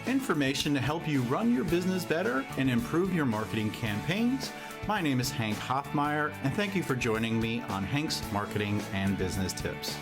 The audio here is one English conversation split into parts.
Information to help you run your business better and improve your marketing campaigns. My name is Hank Hoffmeier, and thank you for joining me on Hank's Marketing and Business Tips.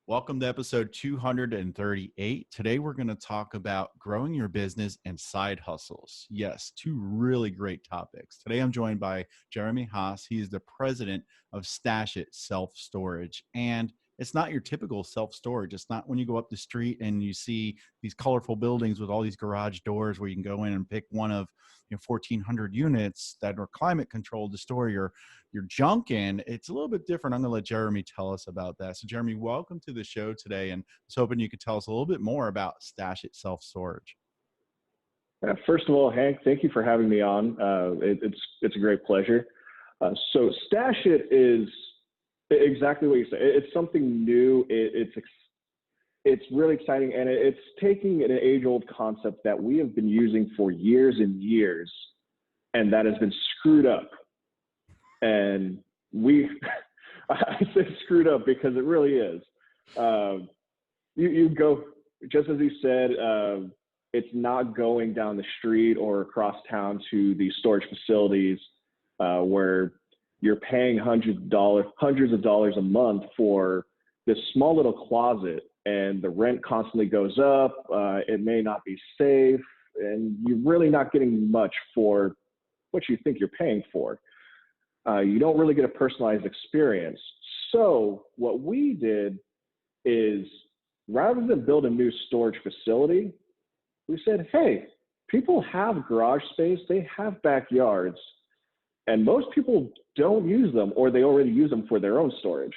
Welcome to episode 238. Today, we're going to talk about growing your business and side hustles. Yes, two really great topics. Today, I'm joined by Jeremy Haas. He's the president of Stash It Self-Storage. And it's not your typical self-storage. It's not when you go up the street and you see these colorful buildings with all these garage doors where you can go in and pick one of 1,400 units that are climate controlled to store your junk in. It's a little bit different. I'm going to let Jeremy tell us about that. So Jeremy, welcome to the show today. And I was hoping you could tell us a little bit more about Stash It Self-Storage. First of all, Hank, thank you for having me on. It's a great pleasure. So Stash It is exactly what you said. It's something new. It's really exciting, and it's taking an age-old concept that we have been using for years and years, and that has been screwed up. And I say screwed up because it really is. You go, just as you said, it's not going down the street or across town to the storage facilities where you're paying hundreds of dollars a month for this small little closet, and the rent constantly goes up. It may not be safe, and you're really not getting much for what you think you're paying for. You don't really get a personalized experience. So what we did is, rather than build a new storage facility, we said, hey, people have garage space, they have backyards, and most people don't use them, or they already use them for their own storage.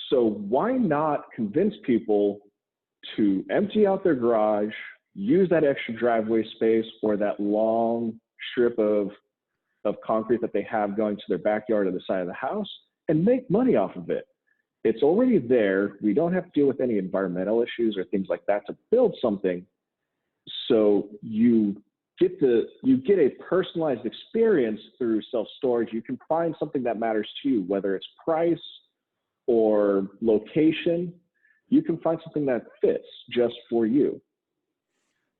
So why not convince people to empty out their garage, use that extra driveway space or that long strip of concrete that they have going to their backyard or the side of the house, and make money off of it. It's already there. We don't have to deal with any environmental issues or things like that to build something. So you get a personalized experience through self-storage. You can find something that matters to you, whether it's price or location. You can find something that fits just for you.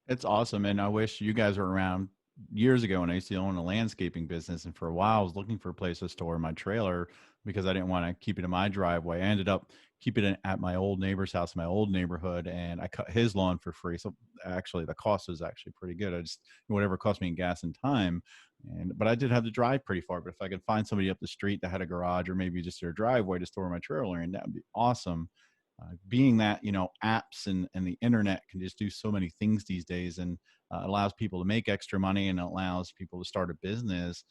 It's awesome. And I wish you guys were around years ago when I used to own a landscaping business. And for a while, I was looking for a place to store my trailer because I didn't want to keep it in my driveway. I ended up keeping it at my old neighbor's house in my old neighborhood, and I cut his lawn for free. So actually the cost was actually pretty good. I just, whatever it cost me in gas and time. But I did have to drive pretty far. But if I could find somebody up the street that had a garage or maybe just their driveway to store my trailer in, that would be awesome. Being that, apps and the internet can just do so many things these days, and allows people to make extra money and allows people to start a business.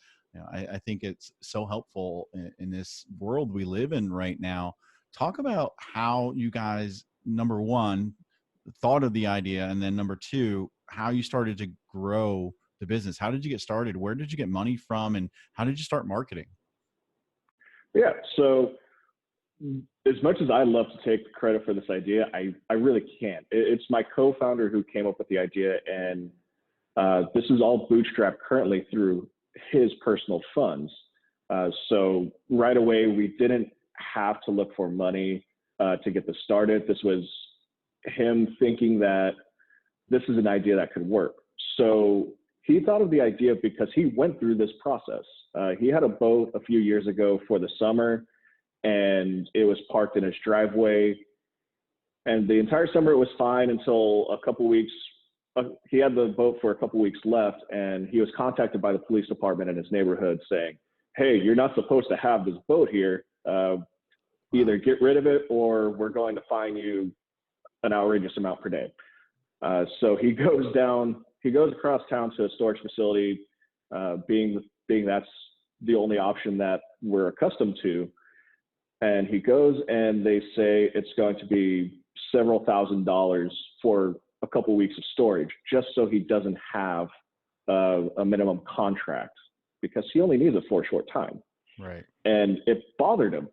I think it's so helpful in this world we live in right now. Talk about how you guys, number one, thought of the idea, and then number two, how you started to grow the business. How did you get started? Where did you get money from? And how did you start marketing? Yeah, so as much as I love to take credit for this idea, I really can't. It's my co-founder who came up with the idea, and this is all bootstrapped currently through his personal funds. So right away, we didn't have to look for money to get this started. This was him thinking that this is an idea that could work. So he thought of the idea because he went through this process. He had a boat a few years ago for the summer, and it was parked in his driveway. And the entire summer it was fine until a couple weeks. He had the boat for a couple weeks left, and he was contacted by the police department in his neighborhood saying, hey, you're not supposed to have this boat here. Either get rid of it or we're going to fine you an outrageous amount per day. So he goes across town to a storage facility, being that's the only option that we're accustomed to. And he goes and they say it's going to be several $1,000s for a couple weeks of storage, just so he doesn't have a minimum contract, because he only needs it for a short time. Right. And it bothered him.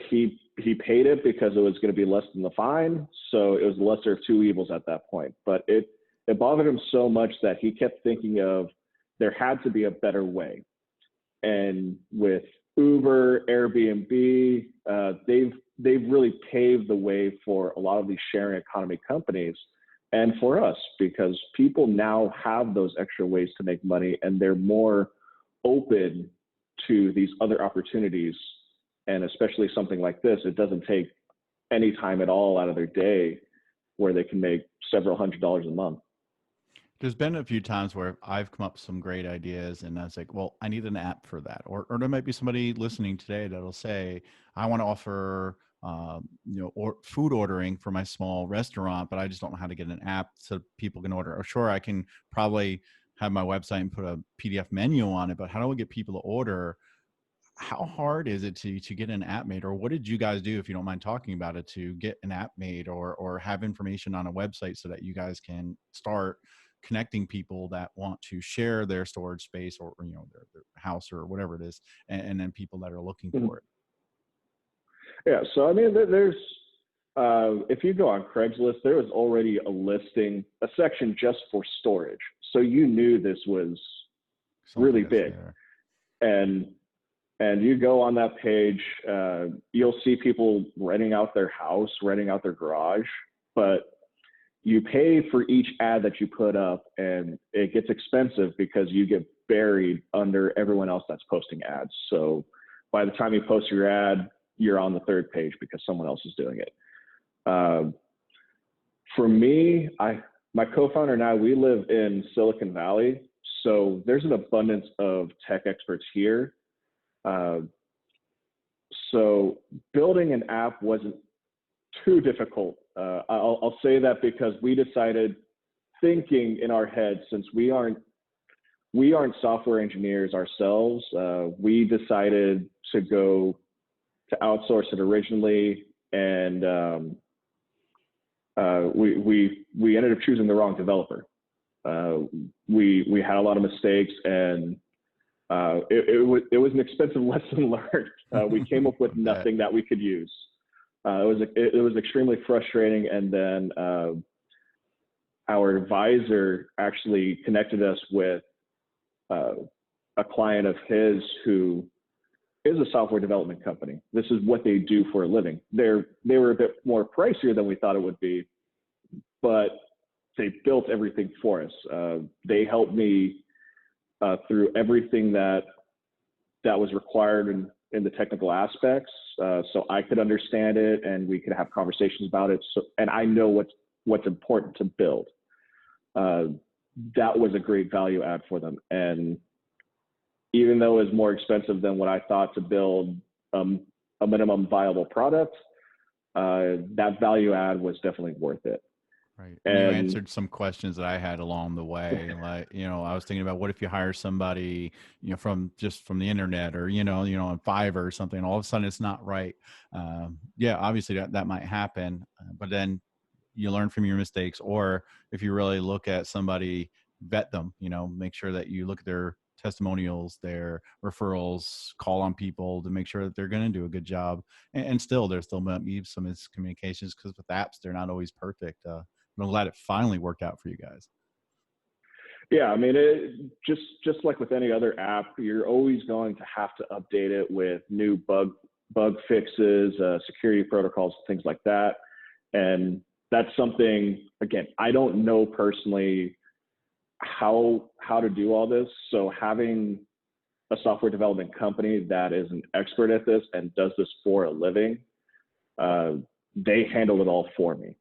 He paid it because it was going to be less than the fine. So it was the lesser of two evils at that point. But it bothered him so much that he kept thinking of there had to be a better way. And with Uber, Airbnb, they've really paved the way for a lot of these sharing economy companies and for us, because people now have those extra ways to make money and they're more open to these other opportunities. And especially something like this, it doesn't take any time at all out of their day where they can make several $100s a month. There's been a few times where I've come up with some great ideas, and I was like, well, I need an app for that. Or there might be somebody listening today that'll say, I want to offer, or food ordering for my small restaurant, but I just don't know how to get an app so people can order. Or sure, I can probably have my website and put a PDF menu on it, but how do I get people to order? How hard is it to get an app made, or what did you guys do, if you don't mind talking about it, to get an app made or have information on a website so that you guys can start connecting people that want to share their storage space, or their house or whatever it is, and then people that are looking Mm-hmm. for it? Yeah, so I mean, there's if you go on Craigslist, there was already a section just for storage, so you knew this was Something really that's big. there. And you go on that page, you'll see people renting out their house, renting out their garage, but you pay for each ad that you put up, and it gets expensive because you get buried under everyone else that's posting ads. So by the time you post your ad, you're on the third page because someone else is doing it. For me, my co-founder and I, we live in Silicon Valley, so there's an abundance of tech experts here. So building an app wasn't too difficult. I'll say that because we decided, thinking in our head, since we aren't software engineers ourselves, we decided to outsource it originally, and we ended up choosing the wrong developer. We had a lot of mistakes, and it was an expensive lesson learned. We came up with nothing that we could use. It was extremely frustrating, and then our advisor actually connected us with a client of his who is a software development company. This is what they do for a living. They were a bit more pricier than we thought it would be, but they built everything for us. They helped me through everything that was required in the technical aspects, so I could understand it and we could have conversations about it. And I know what's important to build. That was a great value add for them. And even though it was more expensive than what I thought to build a minimum viable product, that value add was definitely worth it. Right. And you answered some questions that I had along the way. Like, I was thinking about, what if you hire somebody, from the internet, or, on Fiverr or something, and all of a sudden it's not right. Yeah, obviously that might happen, but then you learn from your mistakes. Or if you really look at somebody, vet them, make sure that you look at their testimonials, their referrals, call on people to make sure that they're going to do a good job. And still, there still might be some miscommunications, because with apps, they're not always perfect. I'm glad it finally worked out for you guys. Yeah, I mean, just like with any other app, you're always going to have to update it with new bug fixes, security protocols, things like that. And that's something, again, I don't know personally how to do all this. So having a software development company that is an expert at this and does this for a living, they handle it all for me.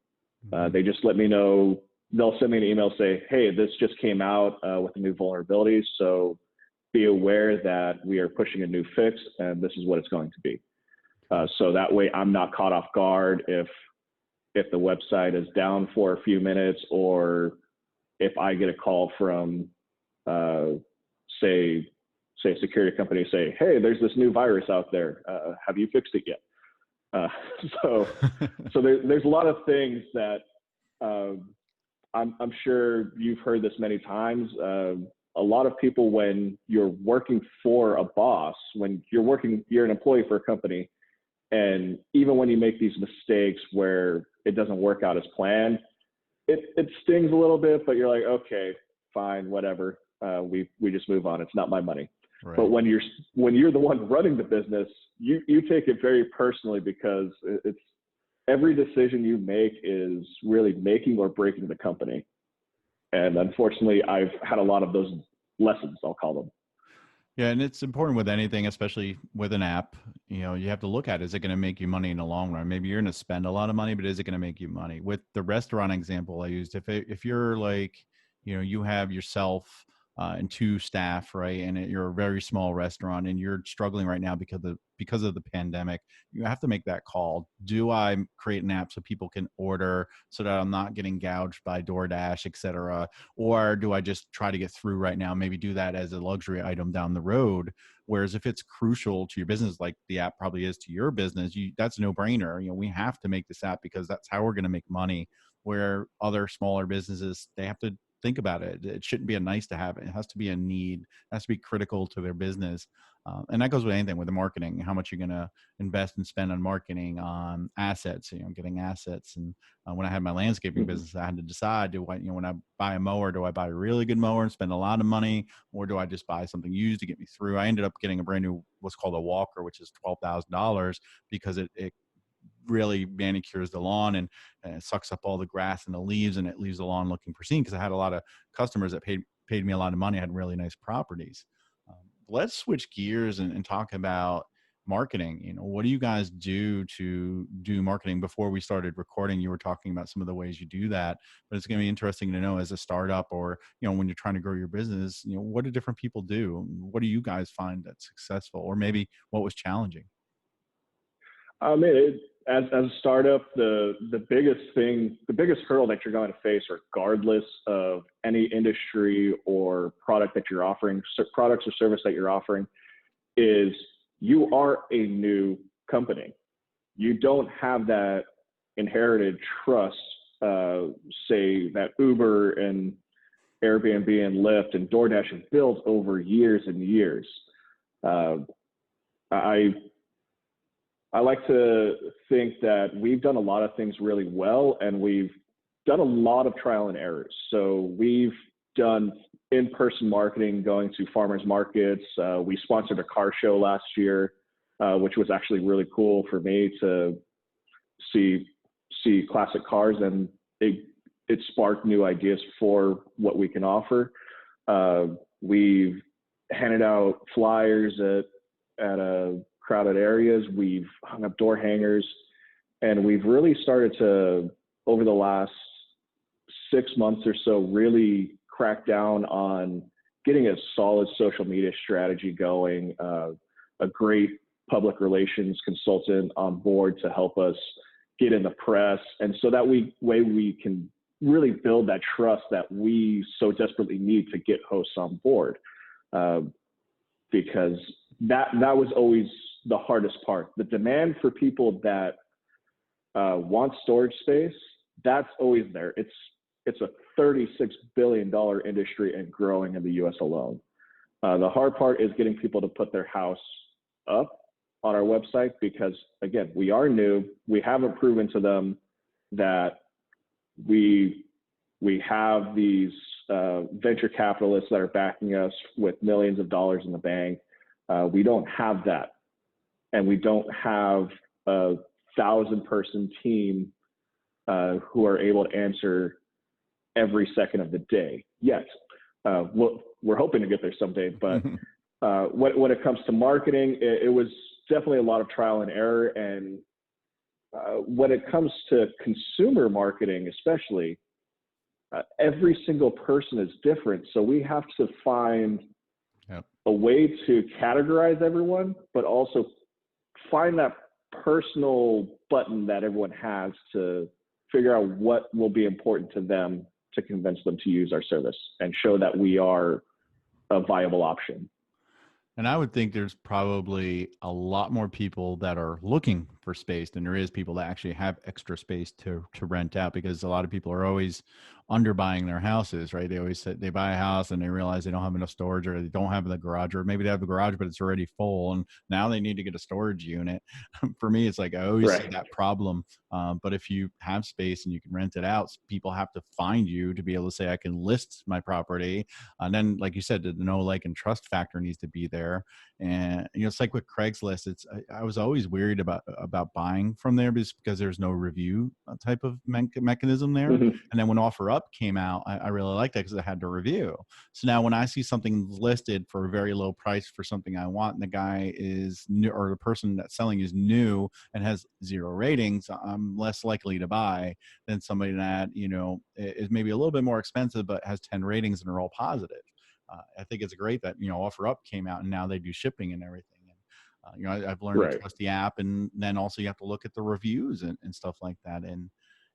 They just let me know. They'll send me an email, say, hey, this just came out with a new vulnerability, so be aware that we are pushing a new fix, and this is what it's going to be. So that way I'm not caught off guard if the website is down for a few minutes, or if I get a call from, say a security company, say, hey, there's this new virus out there. Have you fixed it yet? So there's a lot of things that I'm sure you've heard this many times. A lot of people, when you're working for a boss, when you're an employee for a company, and even when you make these mistakes where it doesn't work out as planned, it stings a little bit, but you're like, okay, fine, whatever. We just move on. It's not my money. But Right. when you're the one running the business, you take it very personally because it's every decision you make is really making or breaking the company. And unfortunately, I've had a lot of those lessons, I'll call them. Yeah, and it's important with anything, especially with an app. You know, you have to look at, is it going to make you money in the long run? Maybe you're going to spend a lot of money, but is it going to make you money? With the restaurant example I used, if you're like, you know, you have yourself and two staff, right, and you're a very small restaurant, and you're struggling right now because of the pandemic, you have to make that call. Do I create an app so people can order so that I'm not getting gouged by DoorDash, et cetera? Or do I just try to get through right now, maybe do that as a luxury item down the road? Whereas if it's crucial to your business, like the app probably is to your business, that's a no brainer. You know, we have to make this app because that's how we're going to make money. Where other smaller businesses, they have to think about it. It shouldn't be a nice to have. It has to be a need. It has to be critical to their business. And that goes with anything with the marketing, how much you're going to invest and spend on marketing, on assets, you know, getting assets. And when I had my landscaping Mm-hmm. business, I had to decide, do I, you know, when I buy a mower, do I buy a really good mower and spend a lot of money, or do I just buy something used to get me through? I ended up getting a brand new, what's called a walker, which is $12,000 because it really manicures the lawn and sucks up all the grass and the leaves, and it leaves the lawn looking pristine, because I had a lot of customers that paid me a lot of money, had really nice properties. Let's switch gears and talk about marketing. You know, what do you guys do to do marketing? Before we started recording, you were talking about some of the ways you do that, but it's going to be interesting to know, as a startup, or, you know, when you're trying to grow your business, you know, what do different people do? What do you guys find that's successful, or maybe what was challenging? As a startup, the biggest thing, the biggest hurdle that you're going to face, regardless of any industry or product that you're offering, products or service that you're offering, is you are a new company. You don't have that inherited trust, say that Uber and Airbnb and Lyft and DoorDash have built over years and years. Uh, I I like to think that we've done a lot of things really well, and we've done a lot of trial and errors. So we've done in-person marketing, going to farmers markets. We sponsored a car show last year, which was actually really cool for me to see classic cars, and it sparked new ideas for what we can offer. We've handed out flyers at a crowded areas. We've hung up door hangers, and we've really started to, over the last 6 months or so, really crack down on getting a solid social media strategy going, a great public relations consultant on board to help us get in the press. And so that way we can really build that trust that we so desperately need to get hosts on board. Because that was always the hardest part. The demand for people that want storage space, that's always there. It's a $36 billion industry and growing in the US alone. The hard part is getting people to put their house up on our website, because again, we are new. We haven't proven to them that we have these venture capitalists that are backing us with millions of dollars in the bank. We don't have that, and we don't have a 1,000-person team who are able to answer every second of the day yet. We're hoping to get there someday, but when it comes to marketing, it was definitely a lot of trial and error. And when it comes to consumer marketing, especially, every single person is different. So we have to find Yep. a way to categorize everyone, but also find that personal button that everyone has to figure out what will be important to them to convince them to use our service and show that we are a viable option. And I would think there's probably a lot more people that are looking for space than there is people that actually have extra space to rent out, because a lot of people are always underbuying their houses, right? They always say they buy a house and they realize they don't have enough storage, or they don't have the garage, or maybe they have the garage but it's already full and now they need to get a storage unit. For me, it's like I always see Right. that problem. But if you have space and you can rent it out, people have to find you to be able to say, I can list my property. And then, like you said, the know, like, and trust factor needs to be there. And it's like with Craigslist. I was always worried about buying from there because there's no review type of mechanism there. Mm-hmm. And then when OfferUp came out, I really liked that because it had to review. So now when I see something listed for a very low price for something I want, and the guy is new, or the person that's selling is new and has 0 ratings, I'm less likely to buy than somebody that is maybe a little bit more expensive but has 10 ratings and are all positive. I think it's great that OfferUp came out and now they do shipping and everything. And I've learned to Right. trust the app, and then also you have to look at the reviews and stuff like that. And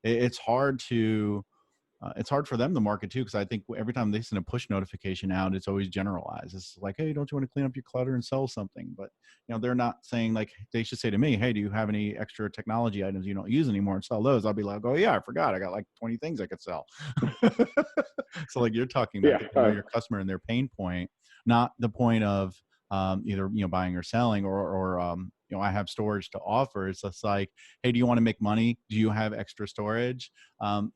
it's hard to it's hard for them to market too, because I think every time they send a push notification out, it's always generalized. It's like, hey, don't you want to clean up your clutter and sell something? But they're not saying, like, they should say to me, hey, do you have any extra technology items you don't use anymore and sell those? I'll be like, oh yeah, I forgot, I got like 20 things I could sell. So like you're talking about, Yeah. get to know your customer and their pain point, not the point of either buying or selling, or I have storage to offer. It's just like, hey, do you want to make money? Do you have extra storage?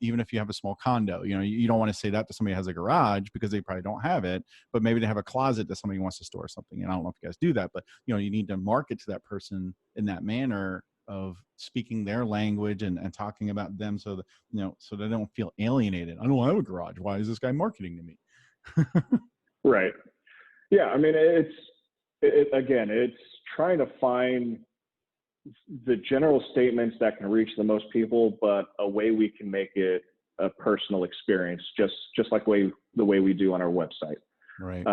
Even if you have a small condo, you don't want to say that to somebody who has a garage because they probably don't have it, but maybe they have a closet that somebody wants to store something. And I don't know if you guys do that, but you need to market to that person in that manner of speaking their language and talking about them, so that so they don't feel alienated. I don't have a garage. Why is this guy marketing to me? Right. Yeah. I mean, again, it's trying to find the general statements that can reach the most people, but a way we can make it a personal experience, just like the way we do on our website. Right.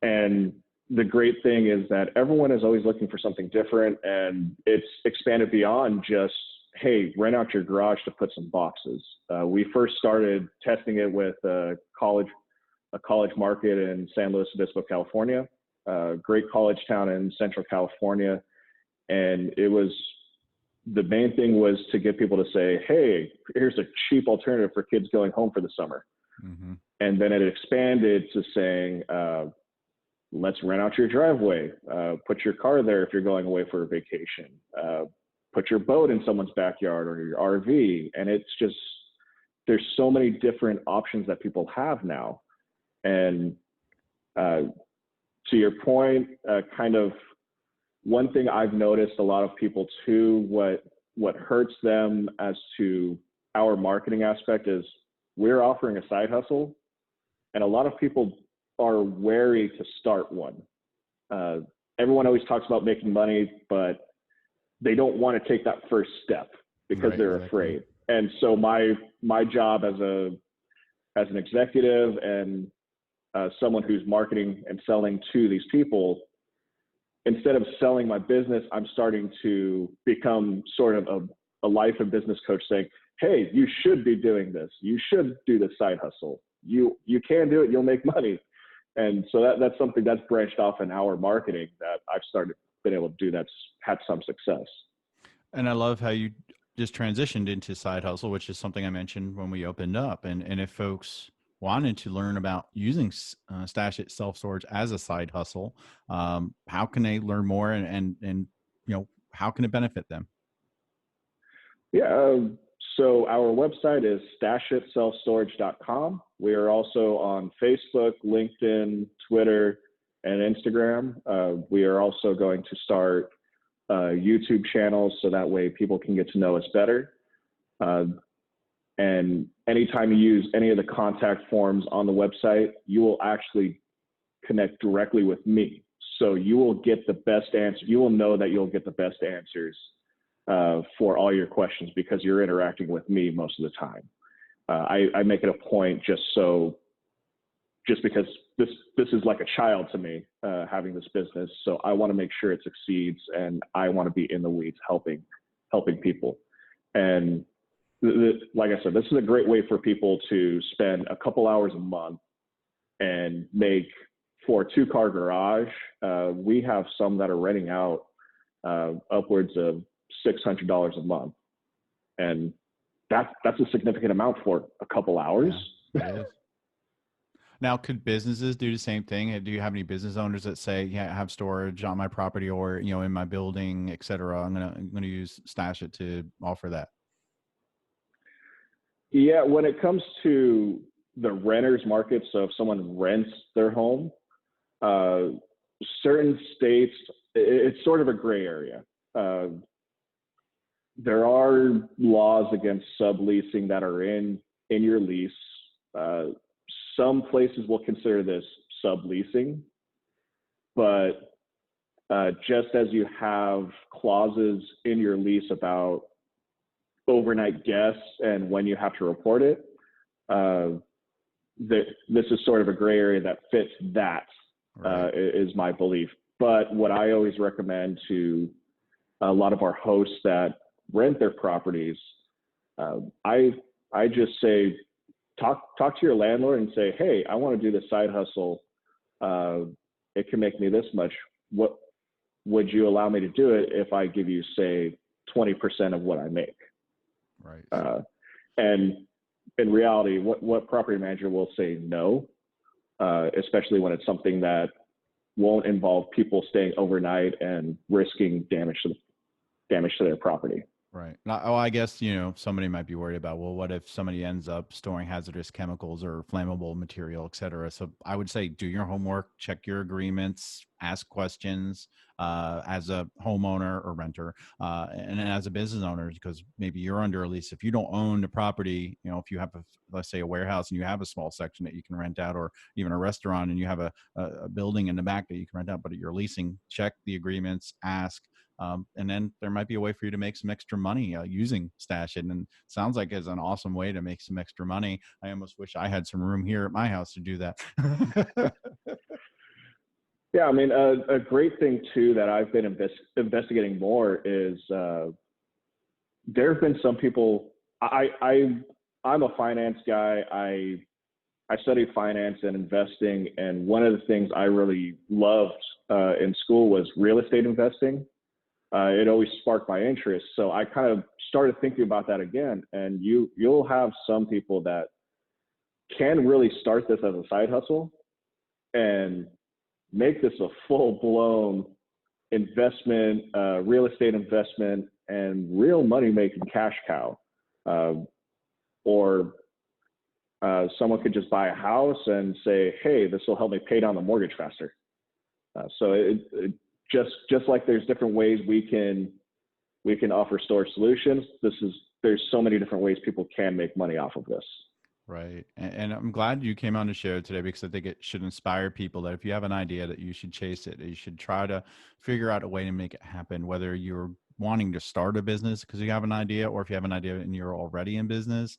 And the great thing is that everyone is always looking for something different, and it's expanded beyond just, hey, rent out your garage to put some boxes. We first started testing it with a college market in San Luis Obispo, California, great college town in Central California. And the main thing was to get people to say, hey, here's a cheap alternative for kids going home for the summer. Mm-hmm. And then it expanded to saying, let's rent out your driveway, put your car there if you're going away for a vacation, put your boat in someone's backyard or your RV. And it's just, there's so many different options that people have now. And to your point, kind of one thing I've noticed a lot of people too, what hurts them as to our marketing aspect is we're offering a side hustle, and a lot of people are wary to start one. Everyone always talks about making money, but they don't want to take that first step because Right, they're exactly. afraid. And so my job as an executive and someone who's marketing and selling to these people, instead of selling my business, I'm starting to become sort of a life and business coach, saying, hey, you should be doing this. You should do this side hustle. You can do it. You'll make money. And so that's something that's branched off in our marketing that I've been able to do that's had some success. And I love how you just transitioned into side hustle, which is something I mentioned when we opened up. And if folks wanted to learn about using Stash It self-storage as a side hustle, how can they learn more, and how can it benefit them? Yeah. So our website is stashitselfstorage.com. We are also on Facebook, LinkedIn, Twitter, and Instagram. We are also going to start YouTube channels so that way people can get to know us better. And anytime you use any of the contact forms on the website, you will actually connect directly with me. So you will get the best answer. You will know that you'll get the best answers for all your questions because you're interacting with me most of the time. I make it a point just because this is like a child to me, having this business. So I want to make sure it succeeds, and I want to be in the weeds helping people. And like I said, this is a great way for people to spend a couple hours a month and make, for a 2-car garage. We have some that are renting out upwards of $600 a month, and that's a significant amount for a couple hours. Yeah, it is. Now, could businesses do the same thing? Do you have any business owners that say, "Yeah, I have storage on my property or in my building, et cetera. I'm gonna use Stash It to offer that." Yeah, when it comes to the renters market, so if someone rents their home, uh, certain states, it's sort of a gray area. Uh, there are laws against subleasing that are in your lease. Uh, some places will consider this subleasing, but just as you have clauses in your lease about overnight guests and when you have to report it, uh, this is sort of a gray area that fits that, Right. is my belief. But what I always recommend to a lot of our hosts that rent their properties, uh, I I just say talk to your landlord and say, hey, I want to do this side hustle. Uh, it can make me this much. What would you allow me to do it if I give you, say, 20% of what I make? Right. And in reality, what property manager will say no, especially when it's something that won't involve people staying overnight and risking damage to their property. Right. Oh, I guess, somebody might be worried about, well, what if somebody ends up storing hazardous chemicals or flammable material, et cetera? So I would say do your homework, check your agreements, ask questions as a homeowner or renter, and as a business owner, because maybe you're under a lease. If you don't own the property, if you have, let's say, a warehouse and you have a small section that you can rent out, or even a restaurant and you have a building in the back that you can rent out, but you're leasing, check the agreements, ask. And then there might be a way for you to make some extra money using Stash It. And it sounds like it's an awesome way to make some extra money. I almost wish I had some room here at my house to do that. Yeah, I mean, a great thing too that I've been investigating more is there have been some people. I'm a finance guy. I studied finance and investing, and one of the things I really loved in school was real estate investing. It always sparked my interest, so I kind of started thinking about that again. And you'll have some people that can really start this as a side hustle and make this a full blown investment, real estate investment, and real money making cash cow. Uh, or someone could just buy a house and say, "Hey, this will help me pay down the mortgage faster." So it just like there's different ways we can offer storage solutions. There's so many different ways people can make money off of this. Right. And I'm glad you came on the show today, because I think it should inspire people that if you have an idea, that you should chase it. You should try to figure out a way to make it happen, whether you're wanting to start a business because you have an idea, or if you have an idea and you're already in business,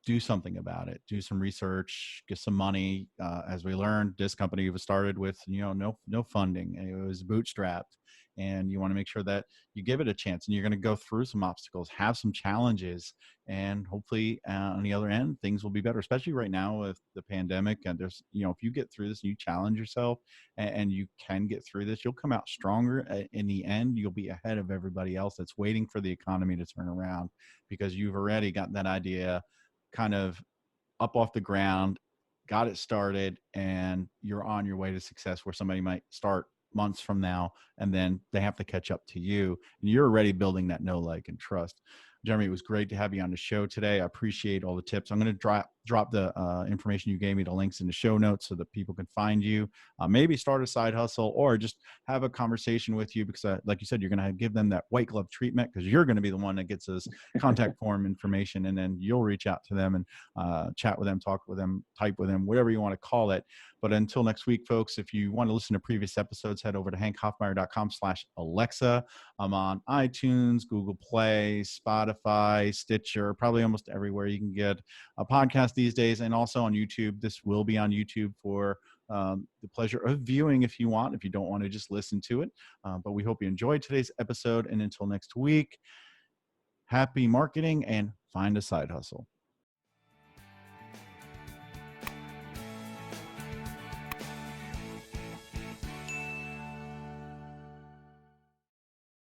do something about it. Do some research, get some money. As we learned, this company was started with no funding. It was bootstrapped, and you want to make sure that you give it a chance. And you're going to go through some obstacles, have some challenges, and hopefully on the other end things will be better. Especially right now with the pandemic, and there's if you get through this and you challenge yourself, and you can get through this, you'll come out stronger. In the end, you'll be ahead of everybody else that's waiting for the economy to turn around, because you've already got that idea kind of up off the ground, got it started, and you're on your way to success, where somebody might start months from now and then they have to catch up to you, and you're already building that know, like, and trust. Jeremy, it was great to have you on the show today. I appreciate all the tips. I'm going to drop the information you gave me, the links in the show notes, so that people can find you, maybe start a side hustle, or just have a conversation with you, because like you said, you're going to give them that white glove treatment, because you're going to be the one that gets this contact form information, and then you'll reach out to them and chat with them, talk with them, type with them, whatever you want to call it. But until next week, folks, if you want to listen to previous episodes, head over to hankhoffmeier.com/Alexa. I'm on iTunes, Google Play, Spotify, Stitcher, probably almost everywhere you can get a podcast these days, and also on YouTube. This will be on YouTube for the pleasure of viewing if you want, if you don't want to just listen to it. But we hope you enjoyed today's episode. And until next week, happy marketing and find a side hustle.